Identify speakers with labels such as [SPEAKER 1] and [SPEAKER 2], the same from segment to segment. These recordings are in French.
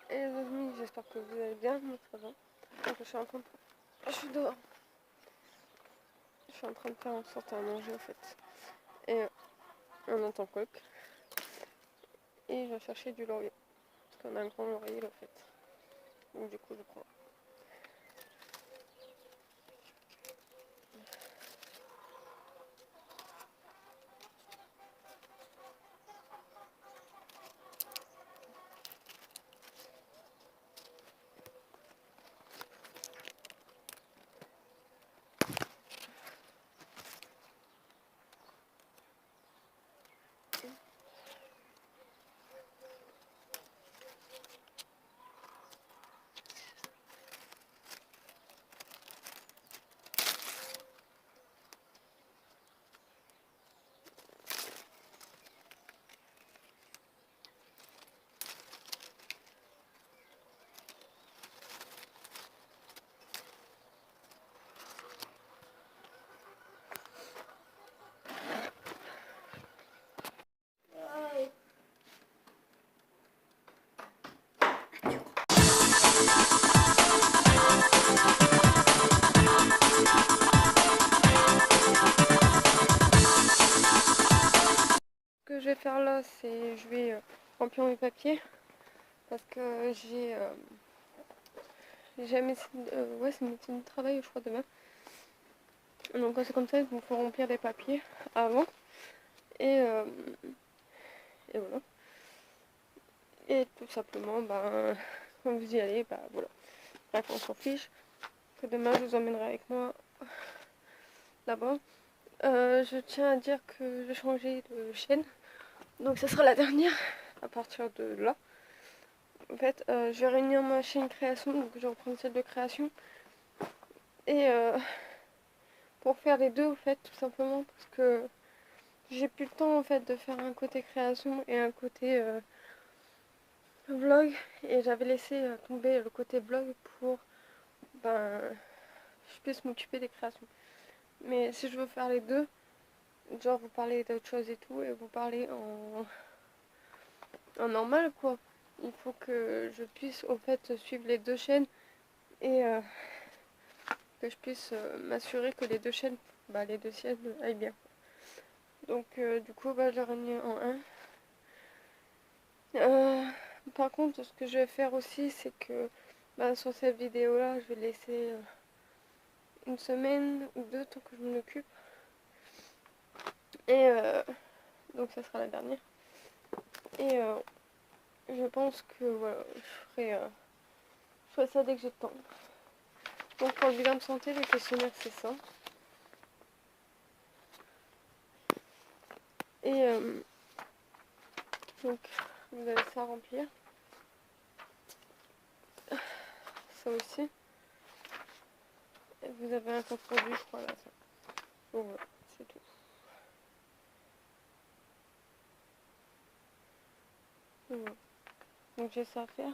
[SPEAKER 1] Et les amis, j'espère que vous allez bien, moi ça va. Donc je suis dehors. Je suis en train de faire en sorte à manger en fait. Et on entend coq. Et je vais chercher du laurier. Parce qu'on a un grand laurier en fait. Donc du coup je prends. Ce que je vais faire là, c'est je vais remplir mes papiers. Parce que j'ai ouais, c'est médecine du travail je crois demain. Donc c'est comme ça, il faut remplir des papiers avant. Et, et voilà. Et tout simplement, quand vous y allez, voilà. Bref, on s'en fiche. Que demain, je vous emmènerai avec moi là-bas. Je tiens à dire que je vais changer de chaîne. Donc, ce sera la dernière à partir de là. En fait, je vais réunir ma chaîne création. Donc, je vais reprendre celle de création. Et pour faire les deux, en fait, tout simplement, parce que j'ai plus le temps, en fait, de faire un côté création et un côté vlog. Et j'avais laissé tomber le côté vlog pour, je puisse m'occuper des créations. Mais si je veux faire les deux, genre vous parlez d'autres choses et tout, et vous parlez en normal quoi. Il faut que je puisse au fait suivre les deux chaînes et que je puisse m'assurer que les deux chaînes, les deux chaînes aillent bien. Donc du coup je l'ai remis en un. Par contre ce que je vais faire aussi c'est que sur cette vidéo là je vais laisser une semaine ou deux tant que je m'en occupe. Et donc ça sera la dernière. Et je pense que voilà, je ferai ça dès que j'ai le temps. Donc pour le bilan de santé, le questionnaire c'est ça. Et donc vous avez ça à remplir. Ça aussi. Et vous avez un code produit, je crois là. Ça. Donc voilà, c'est tout. Donc, voilà. Donc j'ai ça à faire.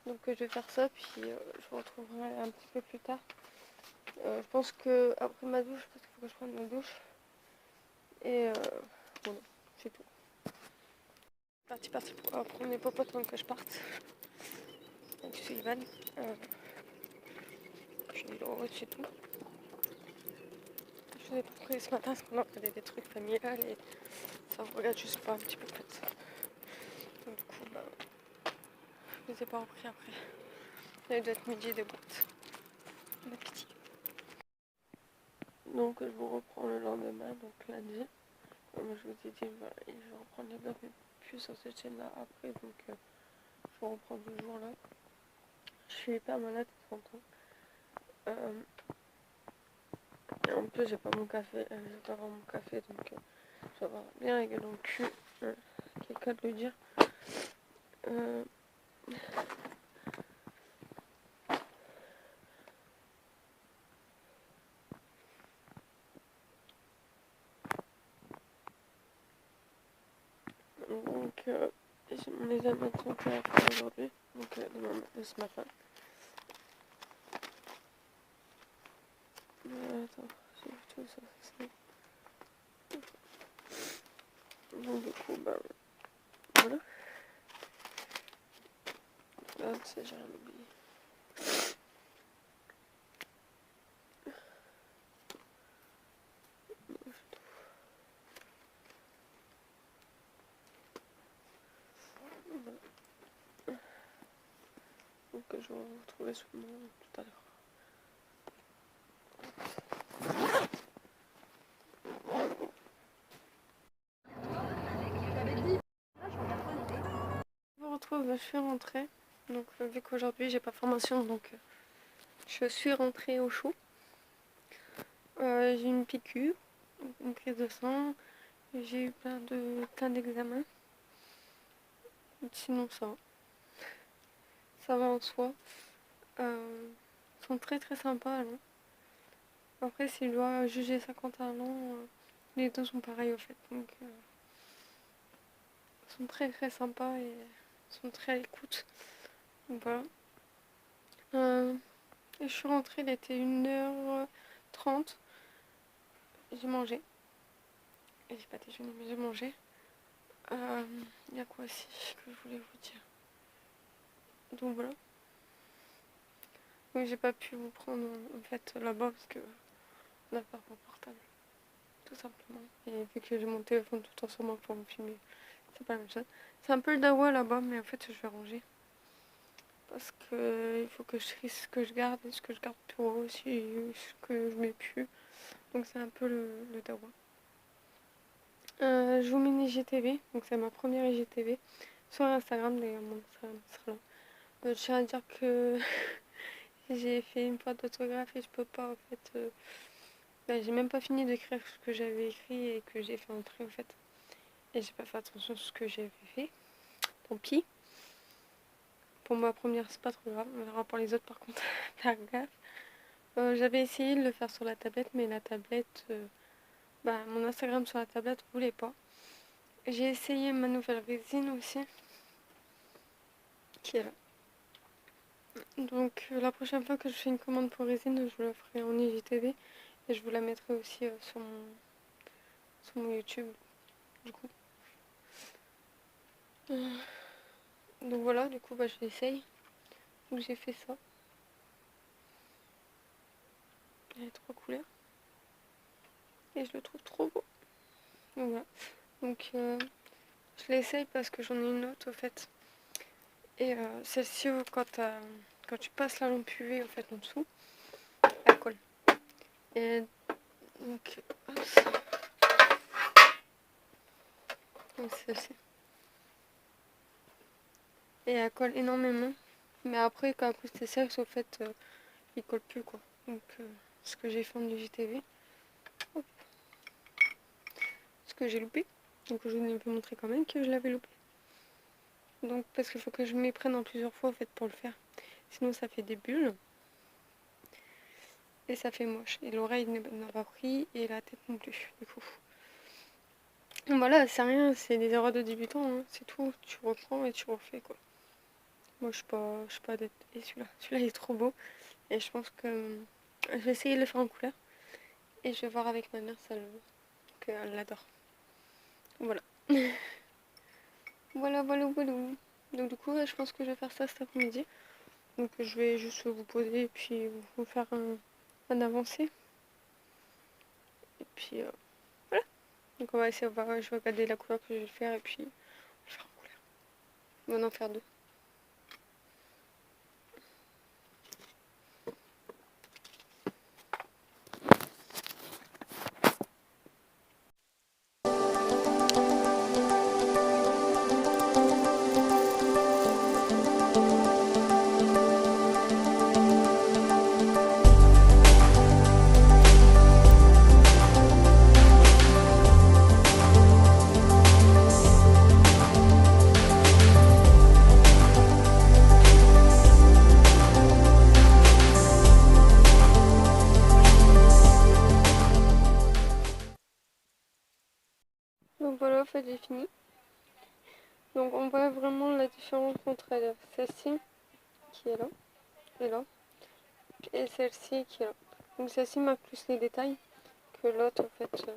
[SPEAKER 1] Donc je vais faire ça, puis je vous retrouverai un petit peu plus tard. Je pense que après ma douche, parce qu'il faut que je prenne ma douche. Et voilà, c'est tout. Parti pour prendre mes popotes avant que je parte. Donc je suis Ivan. Je suis dans c'est tout. Je vous ai pas pris ce matin parce qu'on a regardé des trucs familiales et ça regarde juste pas un petit peu en fait. Donc du coup je les ai pas repris après. Il doit être midi des boîtes. Bon appétit. Donc je vous reprends le lendemain, donc lundi. Comme je vous ai dit, je vais reprendre les blogs plus sur cette chaîne là après, donc je vais reprendre ce jour là. Je suis hyper malade de 30 ans. Et en plus j'ai pas mon café, j'ai pas vraiment mon café donc je vais avoir bien la gueule dans le cul, quelqu'un de le dire. Donc j'ai mon examen de santé à faire aujourd'hui, donc ce matin. Attends, j'ai vu tout ça, c'est ça. Donc du coup, voilà. Ah, c'est j'ai rien oublié. Voilà. Donc je vais vous retrouver sûrement tout à l'heure. Je vous retrouve, je suis rentrée. Donc vu qu'aujourd'hui j'ai pas formation, donc je suis rentrée au chaud. J'ai une piqûre, une prise de sang, j'ai eu plein d'examens. Sinon ça va en soi. Ils sont très très sympas. Là. Après si je dois juger ça compte un an, les deux sont pareils au fait. Donc ils sont très très sympas et sont très à l'écoute. Donc voilà. Et je suis rentrée, il était 1h30. J'ai mangé. Et j'ai pas déjeuné, mais j'ai mangé. Il y a quoi aussi que je voulais vous dire. Donc voilà. Donc j'ai pas pu vous prendre en fait là-bas parce que on n'a pas mon portable. Tout simplement. Et vu que j'ai mon téléphone tout le temps sur moi pour me filmer, c'est pas la même chose. C'est un peu le dawa là-bas, mais en fait je vais ranger. Parce que il faut que je trie ce que je garde et ce que je garde pour eux aussi, et ce que je mets plus. Donc c'est un peu le dawa. Je vous mets une IGTV, donc c'est ma première IGTV. Sur Instagram d'ailleurs, mon Instagram sera là. Je tiens à dire que j'ai fait une faute d'orthographe et je peux pas en fait. J'ai même pas fini d'écrire ce que j'avais écrit et que j'ai fait entrer en fait. Et j'ai pas fait attention à ce que j'avais fait. Tant pis. Pour ma première, c'est pas trop grave. On verra pour les autres par contre. Faire gaffe. J'avais essayé de le faire sur la tablette, mais la tablette. Mon Instagram sur la tablette voulait pas. J'ai essayé ma nouvelle résine aussi. Qui est là. Donc la prochaine fois que je fais une commande pour résine, je la ferai en IGTV. Et je vous la mettrai aussi sur mon YouTube. Du coup. Donc voilà, du coup je l'essaye. Donc j'ai fait ça. Il y a 3 couleurs. Et je le trouve trop beau. Donc voilà. Donc je l'essaye parce que j'en ai une autre au fait. Et celle-ci, quand tu passes la lampe UV au fait en dessous, elle colle. Et donc, donc celle-ci. Et elle colle énormément. Mais après, quand c'est sec, au fait, il colle plus quoi. Donc ce que j'ai fait en IGTV. Hop. Ce que j'ai loupé. Donc je vous ai un peu montré quand même que je l'avais loupé. Donc parce qu'il faut que je m'y prenne en plusieurs fois en fait pour le faire. Sinon ça fait des bulles. Et ça fait moche. Et l'oreille n'a pas pris et la tête non plus. Du coup. Voilà, c'est rien, c'est des erreurs de débutants, hein. C'est tout. Tu reprends et tu refais quoi. Moi je suis pas adepte. Et celui-là il est trop beau. Et je pense que je vais essayer de le faire en couleur. Et je vais voir avec ma mère qu'elle l'adore. Voilà. Voilà. Donc du coup je pense que je vais faire ça cet après-midi. Donc je vais juste vous poser et puis vous faire un avancé. Et puis voilà. Donc on va essayer, je vais regarder la couleur que je vais faire et puis on va faire en couleur. On va en faire 2. Donc voilà, en fait j'ai fini. Donc on voit vraiment la différence entre celle-ci qui est là et là et celle-ci qui est là. Donc celle-ci marque plus les détails que l'autre en fait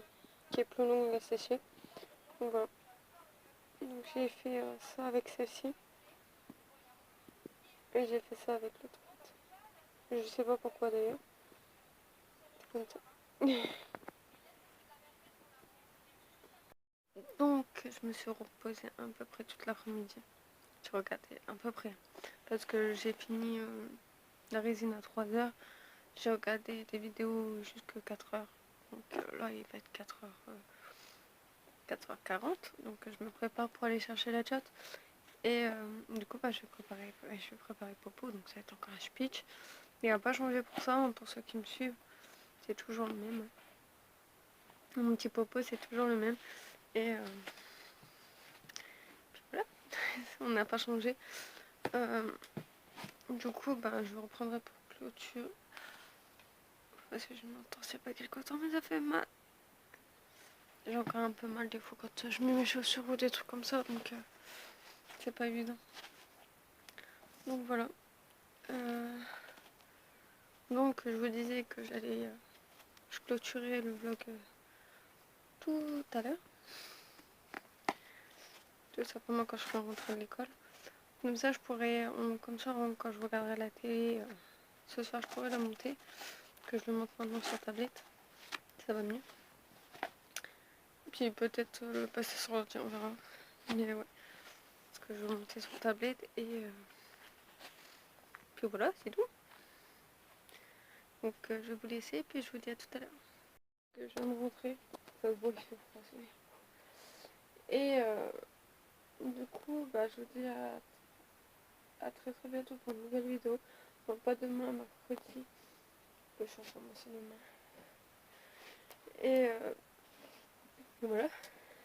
[SPEAKER 1] qui est plus longue à sécher. Donc voilà. Donc j'ai fait ça avec celle-ci. Et j'ai fait ça avec l'autre. Je sais pas pourquoi d'ailleurs. C'est comme ça. Donc, je me suis reposée à peu près toute l'après-midi. Je regardais à peu près. Parce que j'ai fini la résine à 3h. J'ai regardé des vidéos jusqu'à 4h. Donc là, il va être 4h40. Donc je me prépare pour aller chercher la chatte. Et du coup, je vais préparer Popo. Donc ça va être encore un speech. Il n'a pas changé pour ça, hein, pour ceux qui me suivent. C'est toujours le même. Mon petit Popo, c'est toujours le même. Et puis voilà, on n'a pas changé. Du coup, je reprendrai pour clôture. Parce que je m'entends, c'est pas quelque temps, mais ça fait mal. J'ai encore un peu mal des fois quand je mets mes chaussures ou des trucs comme ça, donc c'est pas évident. Donc voilà. Donc je vous disais que je clôturais le vlog tout à l'heure. Tout simplement quand je serai rentrée de l'école. Comme ça, comme ça, quand je regarderai la télé, ce soir, je pourrais la monter. Que je le monte maintenant sur tablette. Ça va mieux. Puis peut-être le passer sur l'ordi, on verra. Mais ouais. Parce que je vais monter sur tablette et puis voilà, c'est tout. Donc je vais vous laisser et puis je vous dis à tout à l'heure. Je viens de rentrer. Ça se voit qu'il fait froid. Et du coup, je vous dis à très très bientôt pour une nouvelle vidéo. Donc pas demain, mercredi. Que je suis en train de cinéma. Et voilà.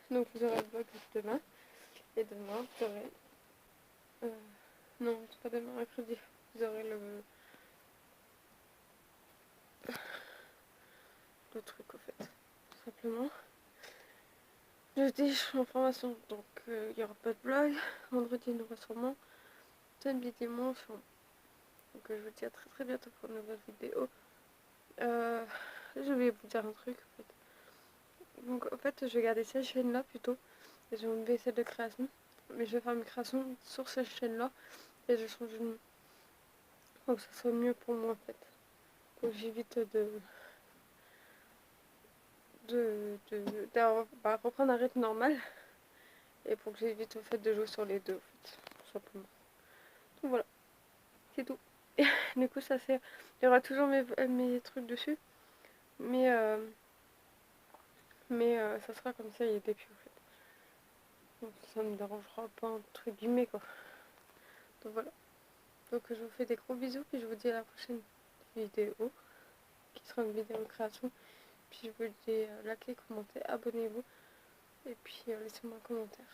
[SPEAKER 1] Donc vous aurez le vlog demain. Et demain, vous aurez... non, c'est pas demain, mercredi. Vous aurez le truc au fait. Tout simplement. Jeudi, je suis en formation, donc il n'y aura pas de vlog. Vendredi, il y en aura sûrement. Samedi, dimanche. Donc je vous dis à très très bientôt pour une nouvelle vidéo. Je vais vous dire un truc en fait. Donc en fait, je vais garder cette chaîne là plutôt. Et je vais enlever celle de création. Mais je vais faire mes créations sur cette chaîne là. Et je change de nom. Donc ça sera mieux pour moi en fait. Donc j'évite de reprendre un rythme normal. Et pour que j'évite au fait de jouer sur les deux en fait. Tout simplement. Donc voilà. C'est tout. Du coup, ça c'est. Il y aura toujours mes trucs dessus. Mais ça sera comme ça, il y a des pieds en fait. Donc ça me dérangera pas entre guillemets quoi. Donc voilà. Donc je vous fais des gros bisous. Puis je vous dis à la prochaine vidéo. Qui sera une vidéo de création. Puis je vous dis likez, commentez, abonnez-vous. Et puis laissez-moi un commentaire.